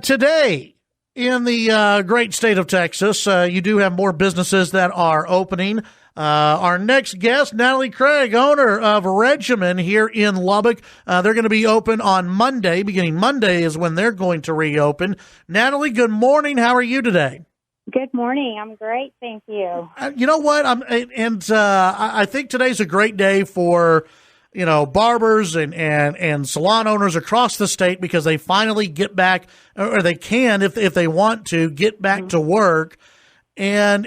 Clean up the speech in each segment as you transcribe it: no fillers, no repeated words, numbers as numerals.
Today, in the great state of Texas, you do have more businesses that are opening. Our next guest, Natalie Craig, owner of Regimen here in Lubbock. They're going to be open on Monday. Beginning Monday is when they're going to reopen. Natalie, good morning. How are you today? Good morning. I'm great. Thank you. You know what? I think today's a great day for, barbers and salon owners across the state because they finally get back, or they can, if they want to, get back to work and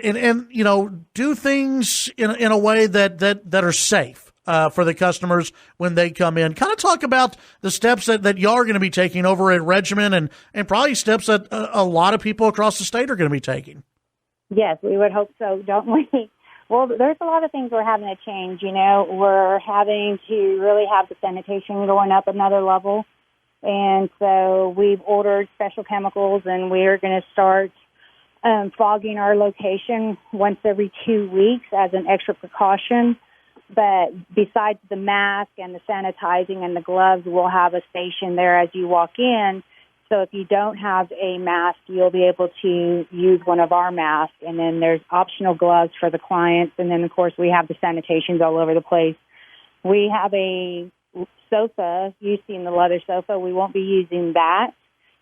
do things in a way that are safe for the customers when they come in. Kind of talk about the steps that y'all are going to be taking over at Regimen and probably steps that a lot of people across the state are going to be taking. Yes, we would hope so, don't we? Well, there's a lot of things we're having to change. We're having to really have the sanitation going up another level. And so we've ordered special chemicals, and we're going to start fogging our location once every 2 weeks as an extra precaution. But besides the mask and the sanitizing and the gloves, we'll have a station there as you walk in. So if you don't have a mask, you'll be able to use one of our masks. And then there's optional gloves for the clients. And then, of course, we have the sanitations all over the place. We have a sofa. You've seen the leather sofa. We won't be using that.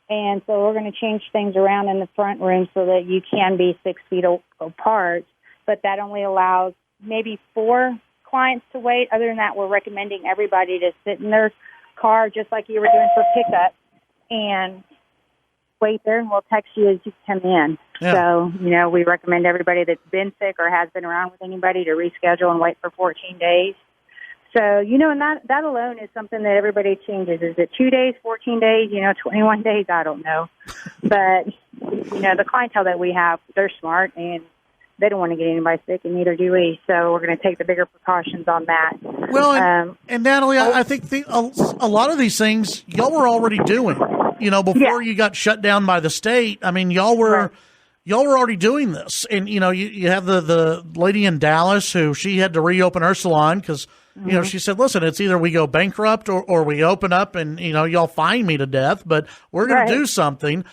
And so we're going to change things around in the front room so that you can be 6 feet apart. But that only allows maybe 4 clients to wait. Other than that, we're recommending everybody to sit in their car just like you were doing for pickup and wait there, and we'll text you as you come in. Yeah. So, we recommend everybody that's been sick or has been around with anybody to reschedule and wait for 14 days. So, and that alone is something that everybody changes. Is it 2 days, 14 days, 21 days? I don't know. But, the clientele that we have, they're smart, and they don't want to get anybody sick, and neither do we. So we're going to take the bigger precautions on that. Well, and Natalie, I think a lot of these things y'all were already doing. Before you got shut down by the state. I mean, y'all were already doing this, and you have the lady in Dallas who she had to reopen her salon because she said, "Listen, it's either we go bankrupt or we open up, and y'all fine me to death, but we're going to do something."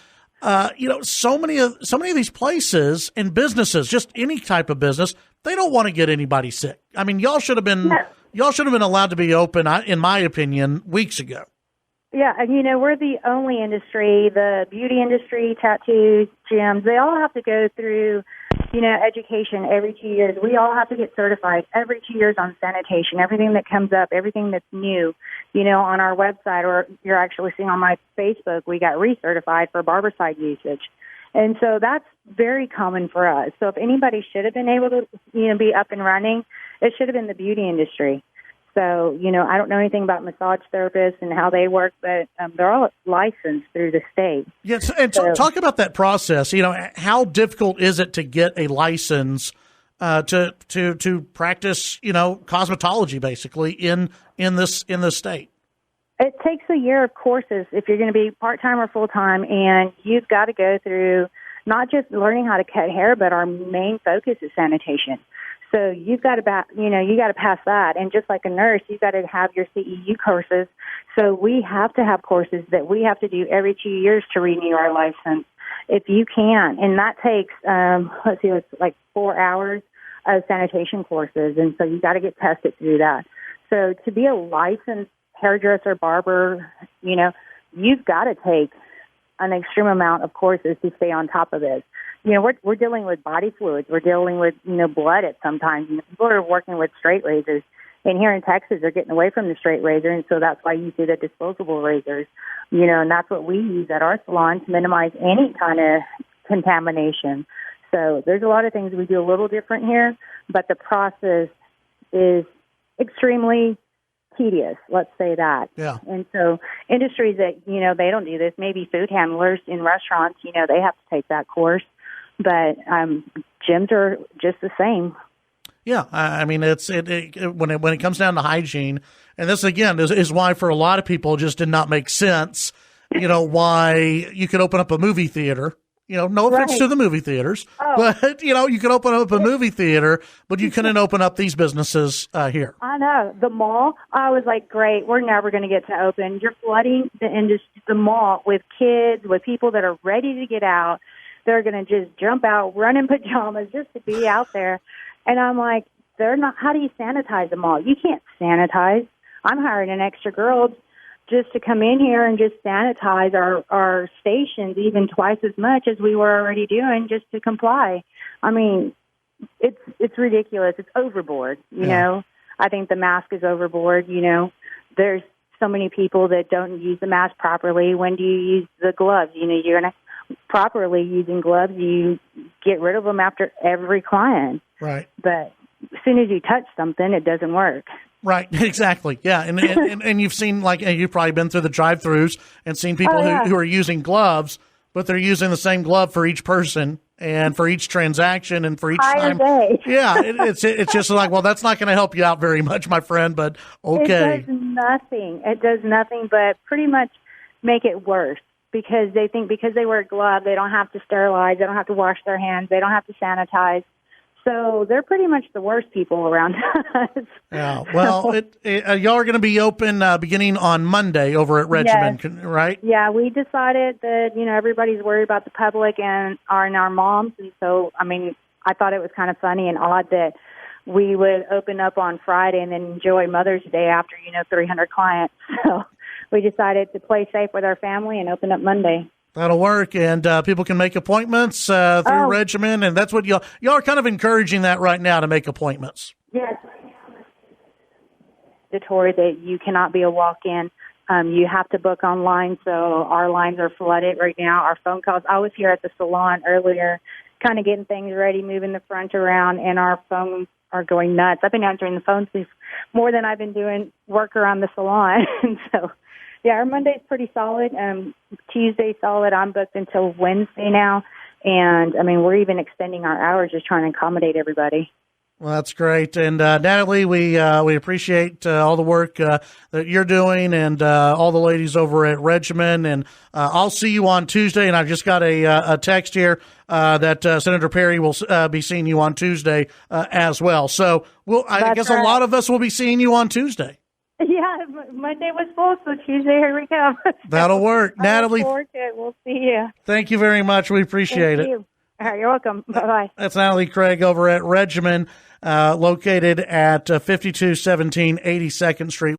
So many of these places and businesses, just any type of business, they don't want to get anybody sick. I mean, y'all should have been allowed to be open, in my opinion, weeks ago. Yeah, and we're the only industry, the beauty industry, tattoos, gyms, they all have to go through, education every 2 years. We all have to get certified every 2 years on sanitation, everything that comes up, everything that's new, on our website, or you're actually seeing on my Facebook, we got recertified for barbicide usage. And so that's very common for us. So if anybody should have been able to, be up and running, it should have been the beauty industry. So, I don't know anything about massage therapists and how they work, but they're all licensed through the state. Yes, and talk about that process. How difficult is it to get a license to practice, cosmetology, basically in this state? It takes a year of courses if you're going to be part-time or full-time, and you've got to go through not just learning how to cut hair, but our main focus is sanitation. So you've got to, you got to pass that. And just like a nurse, you've got to have your CEU courses. So we have to have courses that we have to do every 2 years to renew our license, if you can. And that takes, it's like 4 hours of sanitation courses. And so you got to get tested to do that. So to be a licensed hairdresser, barber, you've got to take an extreme amount of courses to stay on top of it. We're dealing with body fluids. We're dealing with, blood at sometimes. People are working with straight razors. And here in Texas, they're getting away from the straight razor, and so that's why you see the disposable razors. And that's what we use at our salon to minimize any kind of contamination. So there's a lot of things we do a little different here, but the process is extremely tedious, let's say that. Yeah. And so industries that, they don't do this, maybe food handlers in restaurants, they have to take that course. But gyms are just the same. Yeah, I mean, when it comes down to hygiene, and this again is why for a lot of people it just did not make sense. Why you could open up a movie theater, No offense to the movie theaters, but, you could open up a movie theater, but you couldn't open up these businesses here. I know. The mall, I was like, great, we're never going to get to open. You're flooding the mall with kids, with people that are ready to get out. They're going to just jump out, run in pajamas just to be out there. And I'm like, how do you sanitize the mall? You can't sanitize. I'm hiring an extra girl just to come in here and just sanitize our stations even twice as much as we were already doing just to comply. I mean, it's ridiculous. It's overboard, you know. I think the mask is overboard, There's so many people that don't use the mask properly. When do you use the gloves? You're going to properly using gloves, you get rid of them after every client. Right. But as soon as you touch something, it doesn't work. Right, exactly. Yeah, and you've seen, you've probably been through the drive-thrus and seen people who are using gloves, but they're using the same glove for each person and for each transaction and for each time. Yeah, it's just like, well, that's not going to help you out very much, my friend, but okay. It does nothing. It does nothing but pretty much make it worse because they think because they wear a glove, they don't have to sterilize, they don't have to wash their hands, they don't have to sanitize. So they're pretty much the worst people around us. Yeah. Well, y'all are going to be open beginning on Monday over at Regimen, yes. Right? Yeah, we decided that, everybody's worried about the public and our moms. And so, I thought it was kind of funny and odd that we would open up on Friday and then enjoy Mother's Day after, 300 clients. So we decided to play safe with our family and open up Monday. That'll work, and people can make appointments through Regimen, and that's what y'all are kind of encouraging that right now to make appointments. Yes. That you cannot be a walk-in. You have to book online, so our lines are flooded right now. Our phone calls. I was here at the salon earlier, kind of getting things ready, moving the front around, and our phones are going nuts. I've been answering the phones more than I've been doing work around the salon, and so. Yeah, our Monday's pretty solid. Tuesday's solid. I'm booked until Wednesday now. And, we're even extending our hours just trying to accommodate everybody. Well, that's great. And, Natalie, we appreciate all the work that you're doing and all the ladies over at Regimen. And I'll see you on Tuesday. And I've just got a text here that Senator Perry will be seeing you on Tuesday as well. So I guess a lot of us will be seeing you on Tuesday. Yeah, Monday was full, so Tuesday, here we come. That'll work. Natalie, look forward to it. We'll see you. Thank you very much. We appreciate Thank it. You. All right, you're welcome. Bye-bye. That's Natalie Craig over at Regimen, located at 5217 82nd Street.